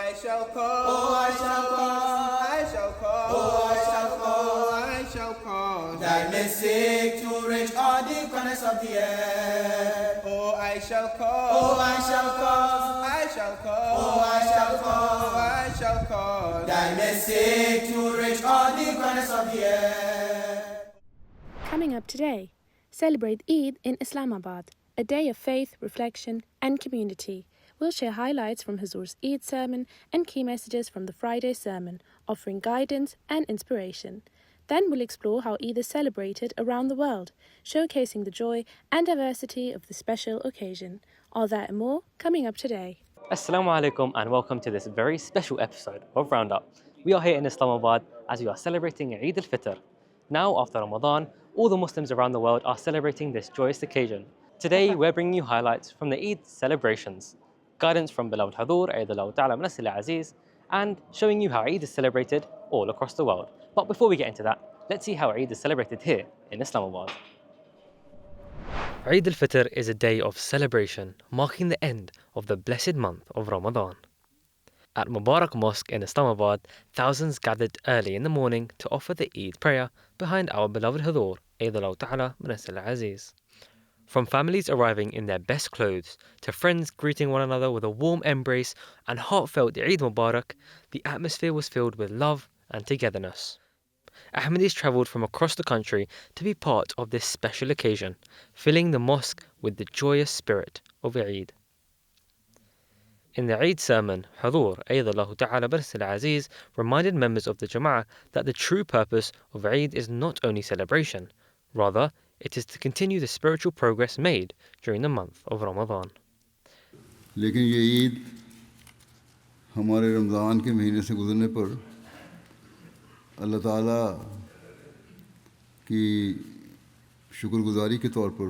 I shall cause, oh, I shall cause, I shall cause, oh, I shall cause, I shall cause thy message to reach all the corners of the earth. Oh, I shall cause, oh, I shall cause, I shall cause, oh, I shall cause, I shall cause thy message to reach all the corners of the earth. Coming up today, celebrate Eid in Islamabad, a day of faith, reflection and community. We'll share highlights from Huzur's Eid sermon and key messages from the Friday sermon, offering guidance and inspiration. Then we'll explore how Eid is celebrated around the world, showcasing the joy and diversity of the special occasion. All that and more coming up today. Assalamu alaikum and welcome to this very special episode of RoundUp. We are here in Islamabad as we are celebrating Eid Fitr. Now, after Ramadan, all the Muslims around the world are celebrating this joyous occasion. Today, we're bringing you highlights from the Eid Celebrations, guidance from beloved Hudur, Eid Aziz, and showing you how Eid is celebrated all across the world. But before we get into that, let's see how Eid is celebrated here in Islamabad. Eid al-Fitr is a day of celebration marking the end of the blessed month of Ramadan. At Mubarak Mosque in Islamabad, thousands gathered early in the morning to offer the Eid prayer behind our beloved Hudur, Eid Aziz. From families arriving in their best clothes to friends greeting one another with a warm embrace and heartfelt Eid Mubarak, the atmosphere was filled with love and togetherness. Ahmadis travelled from across the country to be part of this special occasion, filling the mosque with the joyous spirit of Eid. In the Eid sermon, Hudur, Eid Aziz, reminded members of the Jama'ah that the true purpose of Eid is not only celebration, rather, it is to continue the spiritual progress made during the month of Ramadan. لیکن یہ عید ہمارے رمضان کے مہینے سے گزرنے پر اللہ تعالیٰ کی شکر گزاری کے طور پر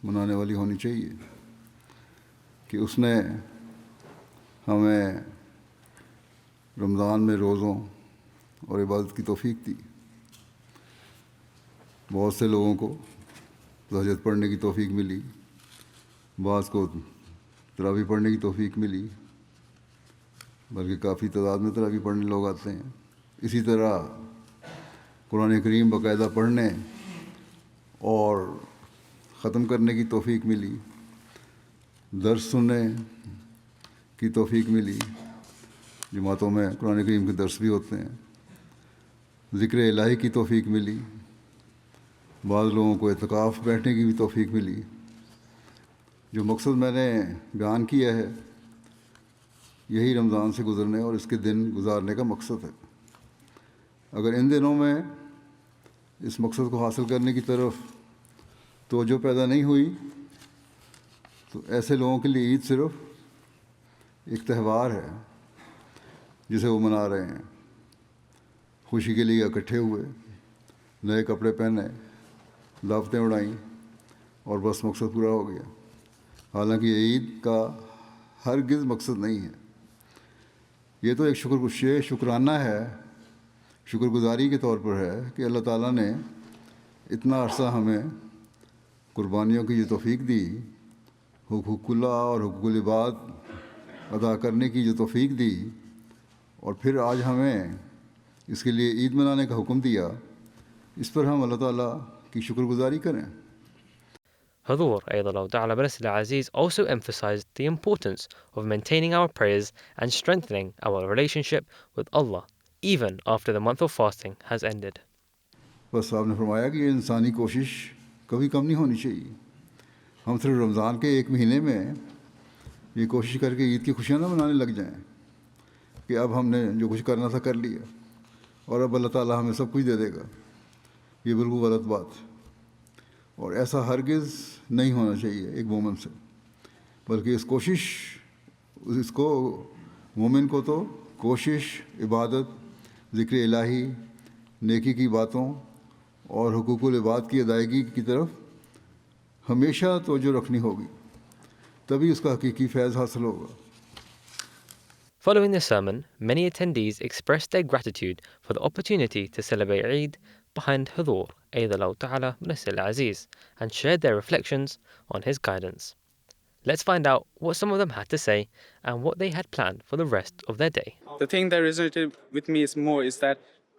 منانے والی ہونی چاہیے کہ اس نے ہمیں رمضان میں روزوں اور عبادت کی توفیق دی. بہت سے لوگوں کو تہجد پڑھنے کی توفیق ملی، بعض کو تراویح پڑھنے کی توفیق ملی، بلکہ کافی تعداد میں تراویح پڑھنے لوگ آتے ہیں. اسی طرح قرآن کریم باقاعدہ پڑھنے اور ختم کرنے کی توفیق ملی، درس سننے کی توفیق ملی. جماعتوں میں قرآن کریم کے درس بھی ہوتے ہیں. ذکر الہی کی توفیق ملی. بعض لوگوں کو اعتکاف بیٹھنے کی بھی توفیق ملی. جو مقصد میں نے بیان کیا ہے یہی رمضان سے گزرنے اور اس کے دن گزارنے کا مقصد ہے. اگر ان دنوں میں اس مقصد کو حاصل کرنے کی طرف توجہ پیدا نہیں ہوئی تو ایسے لوگوں کے لیے عید صرف ایک تہوار ہے جسے وہ منا رہے ہیں. خوشی کے لیے اکٹھے ہوئے، نئے کپڑے پہنے، دعوتیں اڑائیں اور بس مقصد پورا ہو گیا. حالانکہ یہ عید کا ہرگز مقصد نہیں ہے. یہ تو ایک شکرانہ ہے، شکر گزاری کے طور پر ہے کہ اللہ تعالیٰ نے اتنا عرصہ ہمیں قربانیوں کی جو توفیق دی، حقوق اللہ اور حقوق العباد ادا کرنے کی جو توفیق دی، اور پھر آج ہمیں اس کے لیے عید منانے کا حکم دیا. اس پر ہم اللہ تعالیٰ کی شکر گزاری کریں. Hudur, Eid Aziz, also emphasized the importance of maintaining our prayers and strengthening our relationship with Allah, even after the month of fasting has ended. بس آپ نے فرمایا کہ یہ انسانی کوشش کبھی کم نہیں ہونی چاہیے. ہم صرف رمضان کے ایک مہینے میں یہ کوشش کر کے عید کی خوشیاں نہ منانے لگ جائیں کہ اب ہم نے جو کچھ کرنا تھا کر لیا اور اب اللہ تعالیٰ ہمیں سب کچھ دے دے گا. یہ بالکل غلط بات، اور ایسا ہرگز نہیں ہونا چاہیے ایک مومن سے. بلکہ اس کو مومن کو تو کوشش، عبادت، ذکر الہی، نیکی کی باتوں اور حقوق العباد کی ادائیگی کی طرف ہمیشہ توجہ رکھنی ہوگی، تبھی اس کا حقیقی فیض حاصل ہوگا. Following the sermon, many attendees expressed their gratitude for the opportunity to celebrate Eid behind Hudur, Eid Aziz, and shared their reflections on his guidance. Let's find out what some of them had to say and what they had planned for the rest of their day. The thing that resonated with me is that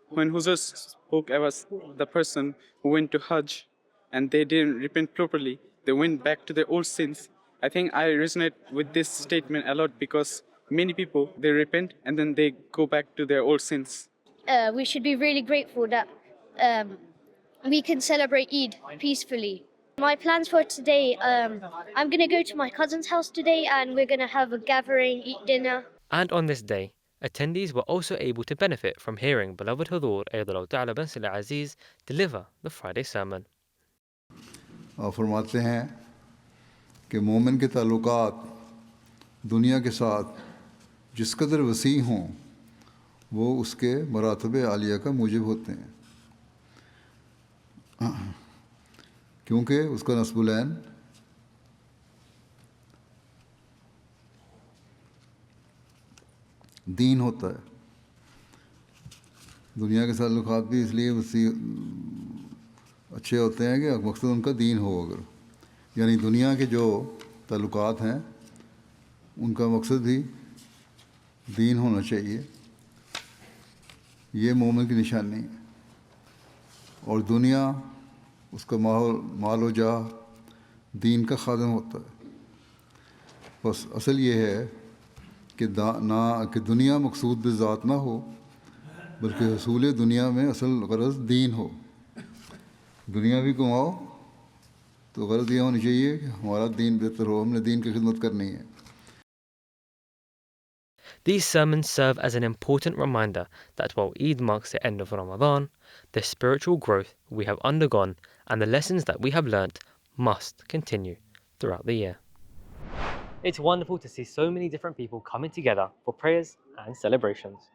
when Huzur spoke about the person who went to Hajj and they didn't repent properly, they went back to their old sins. I think I resonate with this statement a lot because many people, they repent and then they go back to their old sins. We should be really grateful that we can celebrate Eid peacefully. My plans for today, I'm going to go to my cousin's house today and we're going to have a gathering, eat dinner. And on this day, attendees were also able to benefit from hearing beloved Hudur Ayyadallahu Ta'ala bin Sila Aziz deliver the Friday sermon. आप फरमाते हैं कि मोमिन के ताल्लुकात दुनिया के साथ जिस कदर वसी हों वो उसके मरातबे आलिया का मूजिब होते हैं क्योंकि उसका नस्बुलैन दीन होता है दुनिया के ताल्लुकात भी इसलिए वसी अच्छे होते हैं कि मकसद उनका दीन हो अगर यानी दुनिया के जो ताल्लुकात हैं उनका मकसद ही दीन होना चाहिए ये मोमिन की निशानी है और दुनिया उसका माल व जाह दीन का खादम होता है बस असल ये है कि दुनिया मकसूद बिज़ात ना हो बल्कि हसूल दुनिया में असल गरज दीन हो दुनिया भी कमाओ तो गरज ये होनी चाहिए कि हमारा दीन बेहतर हो हमने दीन की खिदमत करनी है These sermons serve as an important reminder that while Eid marks the end of Ramadan, the spiritual growth we have undergone and the lessons that we have learnt must continue throughout the year. It's wonderful to see so many different people coming together for prayers and celebrations.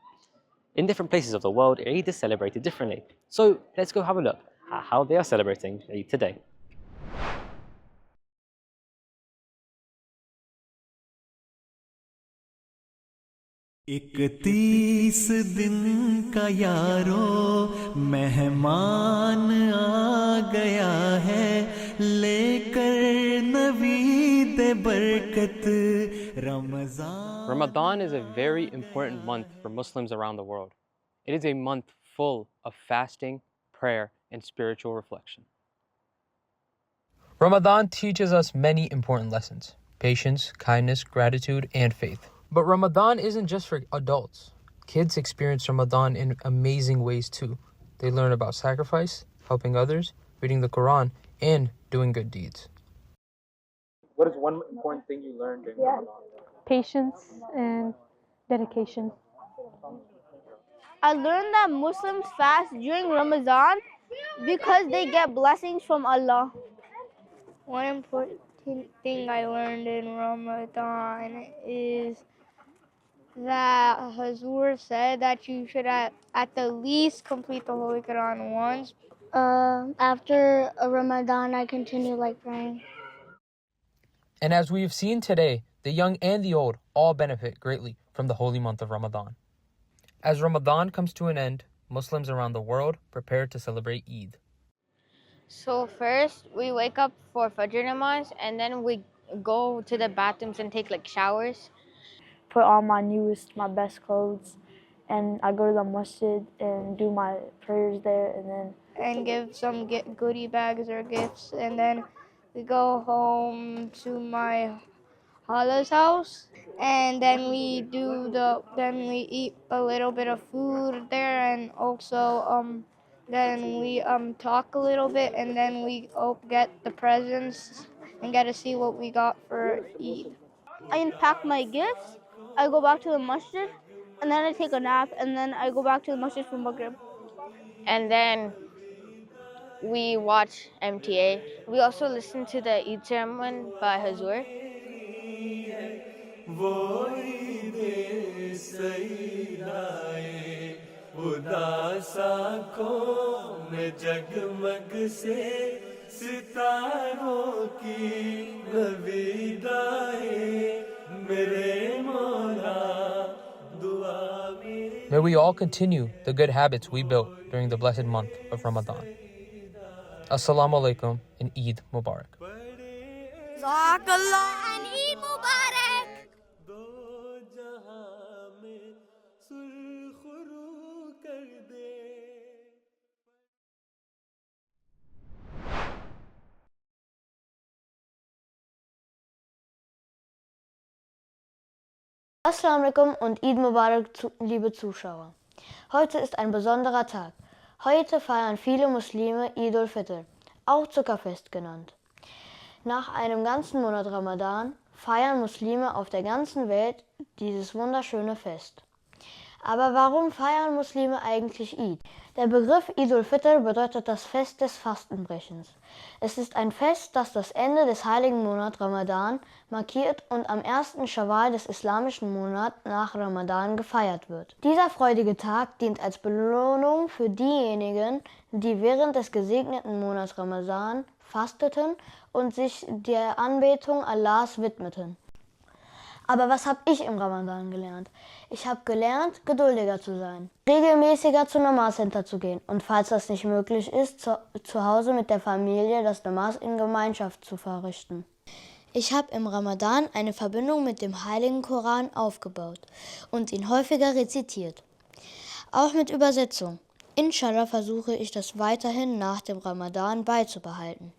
In different places of the world, Eid is celebrated differently. So let's go have a look at how they are celebrating Eid today. इकतीस दिन का यारो मेहमान आ गया है लेकर नवीद बरकत Ramzan. Ramadan is a very important month for Muslims around the world. It is a month full of fasting, prayer, and spiritual reflection. Ramadan teaches us many important lessons: patience, kindness, gratitude, and faith. But Ramadan isn't just for adults. Kids experience Ramadan in amazing ways too. They learn about sacrifice, helping others, reading the Quran, and doing good deeds. What is one important thing you learned in Ramadan? Patience and dedication. I learned that Muslims fast during Ramadan because they get blessings from Allah. One important thing I learned in Ramadan is that Hazur said that you should at the least complete the Holy Quran once. After Ramadan, I continue praying. And as we have seen today, the young and the old all benefit greatly from the holy month of Ramadan. As Ramadan comes to an end, Muslims around the world prepare to celebrate Eid. So first, we wake up for Fajr namaz, and then we go to the bathrooms and take showers. Put on my newest, my best clothes, and I go to the masjid and do my prayers there, and give some goodie bags or gifts, and then we go home to my Hala's house, and then we eat a little bit of food there, and also then we talk a little bit, and then we get the presents and get to see what we got for Eid. I unpack my gifts, I go back to the masjid, and then I take a nap, and then I go back to the masjid for Maghrib. And then we watch MTA. We also listen to the Eid sermon by Hazur. May we all continue the good habits we built during the blessed month of Ramadan. Assalamu alaikum and Eid Mubarak. Jazakallah. Assalamu alaikum und Eid Mubarak, liebe Zuschauer. Heute ist ein besonderer Tag. Heute feiern viele Muslime Eid al-Fitr, auch Zuckerfest genannt. Nach einem ganzen Monat Ramadan feiern Muslime auf der ganzen Welt dieses wunderschöne Fest. Aber warum feiern Muslime eigentlich Eid? Der Begriff Eid al-Fitr bedeutet das Fest des Fastenbrechens. Es ist ein Fest, das das Ende des heiligen Monats Ramadan markiert und am 1. Schawwal des islamischen Monats nach Ramadan gefeiert wird. Dieser freudige Tag dient als Belohnung für diejenigen, die während des gesegneten Monats Ramadan fasteten und sich der Anbetung Allahs widmeten. Aber was habe ich im Ramadan gelernt? Ich habe gelernt, geduldiger zu sein, regelmäßiger zum Namaz-Center zu gehen und falls das nicht möglich ist, zu Hause mit der Familie das Namaz in Gemeinschaft zu verrichten. Ich habe im Ramadan eine Verbindung mit dem Heiligen Koran aufgebaut und ihn häufiger rezitiert. Auch mit Übersetzung. Inshallah versuche ich das weiterhin nach dem Ramadan beizubehalten.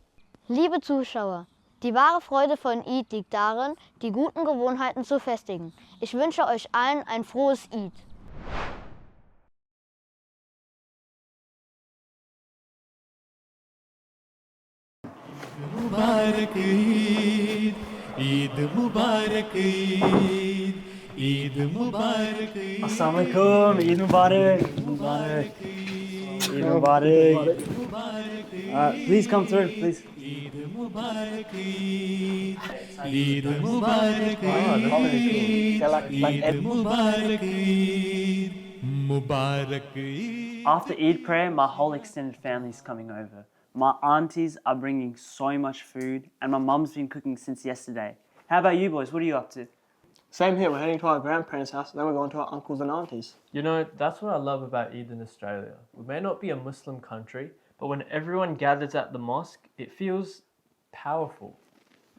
Liebe Zuschauer, die wahre Freude von Eid liegt darin, die guten Gewohnheiten zu festigen. Ich wünsche euch allen ein frohes Eid. Mubarak Eid, Eid Mubarak Eid, Eid Mubarak Eid. Assalamu alaikum, Eid Mubarak, Mubarak, Eid Mubarak. Please come through, please. Eid Mubarak Eid, Eid Mubarak Eid, Eid Mubarak Eid, Mubarak Eid. After Eid prayer, my whole extended family is coming over. My aunties are bringing so much food, and my mum's been cooking since yesterday. How about you boys? What are you up to? Same here. We're heading to our grandparents' house, and then we're going to our uncles and aunties. You know, that's what I love about Eid in Australia. We may not be a Muslim country, but when everyone gathers at the mosque, it feels powerful.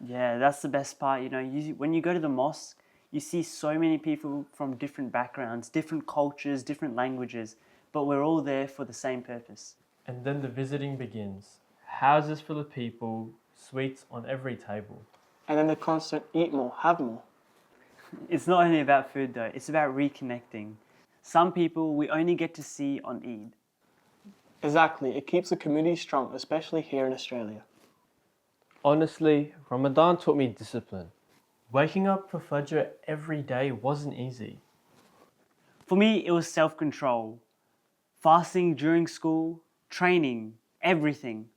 Yeah, that's the best part. You know, when you go to the mosque, you see so many people from different backgrounds, different cultures, different languages, but we're all there for the same purpose. And then the visiting begins. Houses full of people, sweets on every table. And then the constant eat more, have more. It's not only about food though, it's about reconnecting. Some people we only get to see on Eid. Exactly, it keeps the community strong, especially here in Australia. Honestly, Ramadan taught me discipline. Waking up for Fajr every day wasn't easy. For me, it was self-control. Fasting during school, training, everything.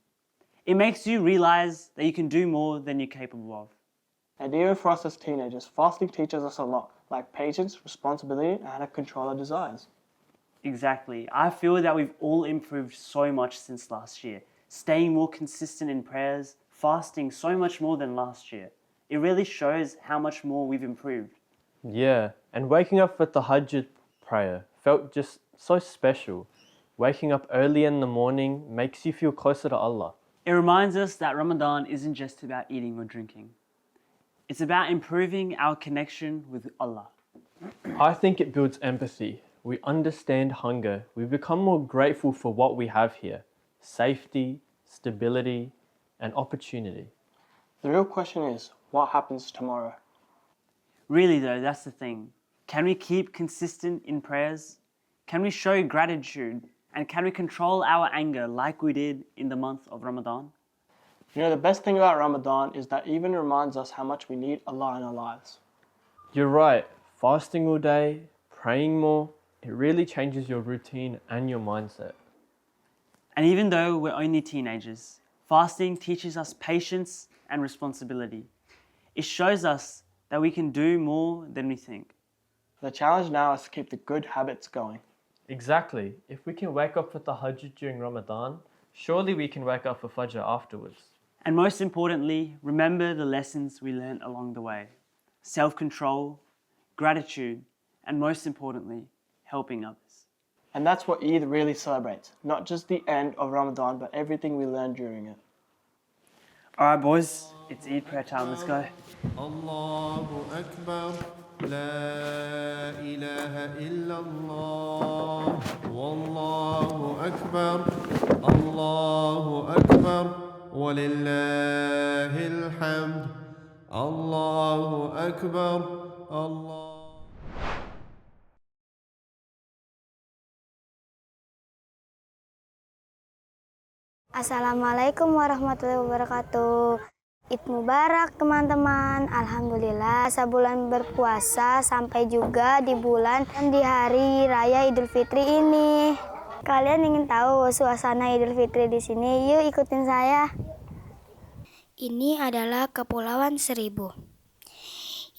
It makes you realize that you can do more than you're capable of. And even for us as teenagers, fasting teaches us a lot, like patience, responsibility, and how to control our desires. Exactly. I feel that we've all improved so much since last year. Staying more consistent in prayers, fasting so much more than last year. It really shows how much more we've improved. Yeah, and waking up for the Tahajjud prayer felt just so special. Waking up early in the morning makes you feel closer to Allah. It reminds us that Ramadan isn't just about eating or drinking. It's about improving our connection with Allah. I think it builds empathy. We understand hunger. We become more grateful for what we have here. Safety, stability, and opportunity. The real question is, what happens tomorrow? Really though, that's the thing. Can we keep consistent in prayers? Can we show gratitude? And can we control our anger like we did in the month of Ramadan? You know, the best thing about Ramadan is that it even reminds us how much we need Allah in our lives. You're right. Fasting all day, praying more, it really changes your routine and your mindset. And even though we're only teenagers, fasting teaches us patience and responsibility. It shows us that we can do more than we think. The challenge now is to keep the good habits going. Exactly. If we can wake up for Tahajjud during Ramadan, surely we can wake up for Fajr afterwards. And most importantly, remember the lessons we learned along the way. Self-control, gratitude, and most importantly, helping others. And that's what Eid really celebrates. Not just the end of Ramadan, but everything we learned during it. Alright boys, it's Eid prayer time, let's go. Allahu Akbar. لا إله إلا الله والله أكبر الله أكبر ولله الحمد الله أكبر الله Assalamualaikum warahmatullahi wabarakatuh. Id Mubarak teman-teman. Alhamdulillah sebulan berpuasa sampai juga di bulan dan di hari raya Idul Fitri ini. Kalian ingin tahu suasana Idul Fitri di sini? Yuk ikutin saya. Ini adalah Kepulauan Seribu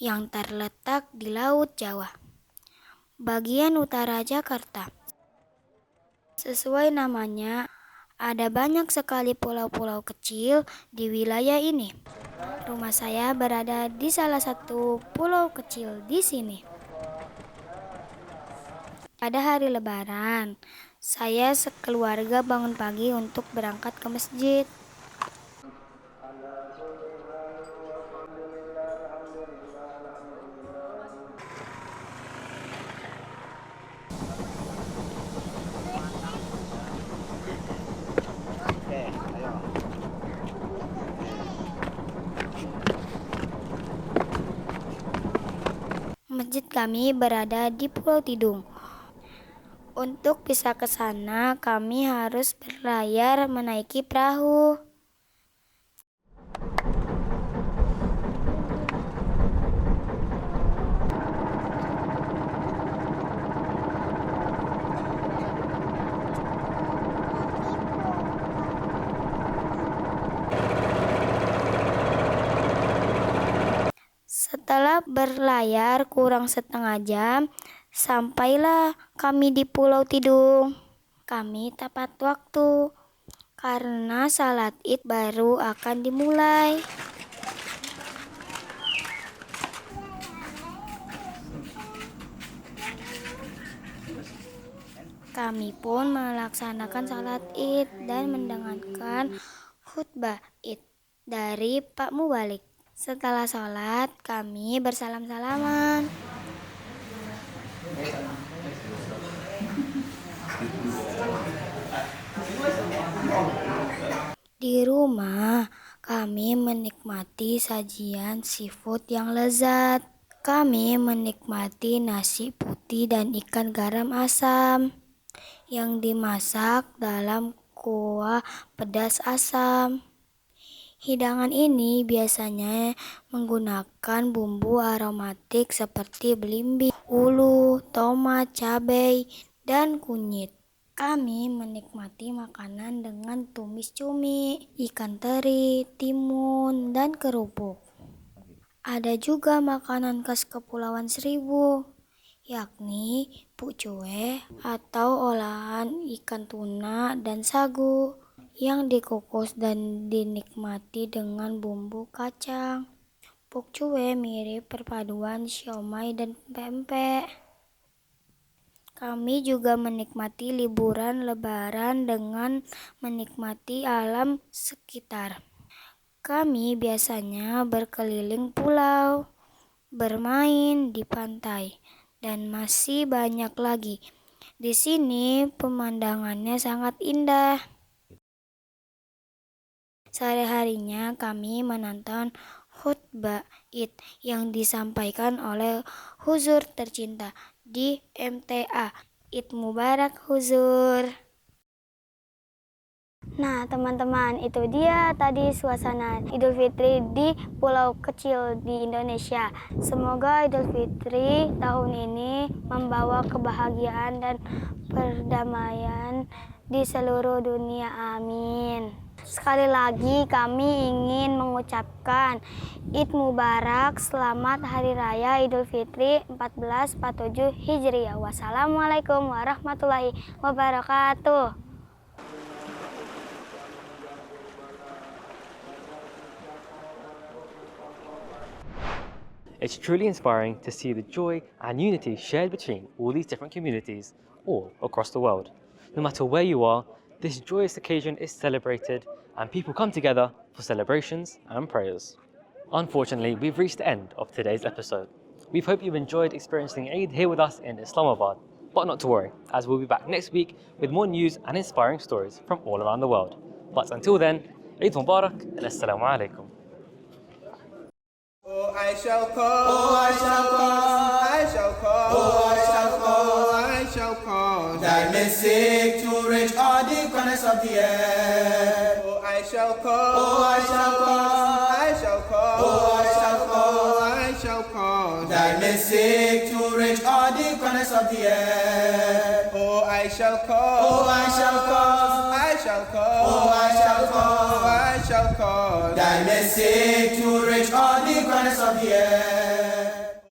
yang terletak di Laut Jawa, bagian utara Jakarta. Sesuai namanya, ada banyak sekali pulau-pulau kecil di wilayah ini. Rumah saya berada di salah satu pulau kecil di sini. Pada hari Lebaran, saya sekeluarga bangun pagi untuk berangkat ke masjid. Masjid kami berada di Pulau Tidung. Untuk bisa ke sana, kami harus berlayar menaiki perahu. Setelah berlayar kurang setengah jam, sampailah kami di Pulau Tidung. Kami tepat waktu, karena salat Id baru akan dimulai. Kami pun melaksanakan salat Id dan mendengarkan khutbah Id dari Pak Mubalik. Setelah sholat, kami bersalam-salaman. Di rumah, kami menikmati sajian seafood yang lezat. Kami menikmati nasi putih dan ikan garam asam yang dimasak dalam kuah pedas asam. Hidangan ini biasanya menggunakan bumbu aromatik seperti belimbing, ulu, tomat, cabai, dan kunyit. Kami menikmati makanan dengan tumis cumi, ikan teri, timun, dan kerupuk. Ada juga makanan khas Kepulauan Seribu, yakni pucue atau olahan ikan tuna dan sagu yang dikukus dan dinikmati dengan bumbu kacang. Pucue mirip perpaduan siomay dan pempek. Kami juga menikmati liburan Lebaran dengan menikmati alam sekitar. Kami biasanya berkeliling pulau, bermain di pantai, dan masih banyak lagi. Di sini pemandangannya sangat indah. Sehari-harinya kami menonton khutbah Id yang disampaikan oleh Huzur tercinta di MTA. Id Mubarak Huzur. Nah teman-teman, itu dia tadi suasana Idul Fitri di pulau kecil di Indonesia. Semoga Idul Fitri tahun ini membawa kebahagiaan dan perdamaian di seluruh dunia. Amin. Sekali lagi kami ingin mengucapkan Id Mubarak, selamat Hari Raya Idul Fitri 1447 Hijriah. Wassalamualaikum warahmatullahi wabarakatuh. It's truly inspiring to see the joy and unity shared between all these different communities all across the world. No matter where you are, this joyous occasion is celebrated and people come together for celebrations and prayers. Unfortunately, we've reached the end of today's episode. We hope you've enjoyed experiencing Eid here with us in Islamabad. But not to worry, as we'll be back next week with more news and inspiring stories from all around the world. But until then, Eid Mubarak and Assalamu alaikum. Oh, I shall call, oh, I shall call, I shall call, oh, I shall call, I shall call thy message to reach all the corners of the earth. shall cause, oh, I shall cause, I shall cause, oh, I shall cause, I shall cause thy message to reach all the corners of the earth. Oh, I shall cause, oh, I shall cause, I shall cause, oh, I shall cause, I shall cause thy message to reach all the corners of the earth.